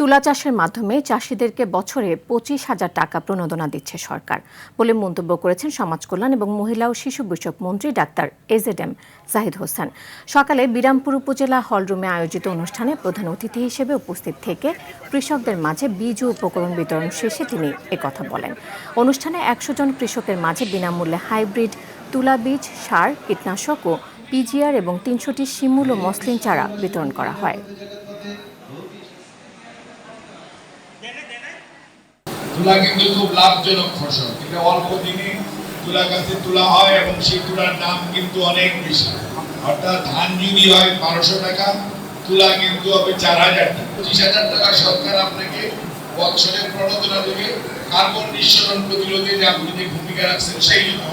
তুলা চাষের মাধ্যমে চাষিদেরকে বছরে 25,000 টাকা প্রণোদনা দিচ্ছে সরকার বলে মন্তব্য করেছেন সমাজ কল্যাণ এবং মহিলা ও শিশু বিষয়ক মন্ত্রী ডাক্তার এজেডএম জাহিদ হোসেন। সকালে বিরামপুর উপজেলা হলরুমে আয়োজিত অনুষ্ঠানে প্রধান অতিথি হিসেবে উপস্থিত থেকে কৃষকদের মাঝে বীজ ও উপকরণ বিতরণ শেষে তিনি একথা বলেন। অনুষ্ঠানে 100 জন কৃষকের মাঝে বিনামূল্যে হাইব্রিড তুলা বীজ, সার, কীটনাশক ও পিজিআর এবং 300টি শিমুল ও মসলিন চারা বিতরণ করা হয়। তুলা কিন্তু খুব লাভজনক ফসল, এটা অল্প দিনে তুলা গাছে তুলা হয় এবং সেই তুলার দাম কিন্তু অনেক বেশি। অর্থাৎ ধান যদি হয় 1200 টাকা, তুলা কিন্তু হবে 4000 টাকা। 25,000 টাকা সরকার আপনাকে বছরে প্রণোদনা দেবে কার্বন নিঃসরণ প্রতিরোধে যে আপনি যে ভূমিকা রাখছেন সেই জন্য।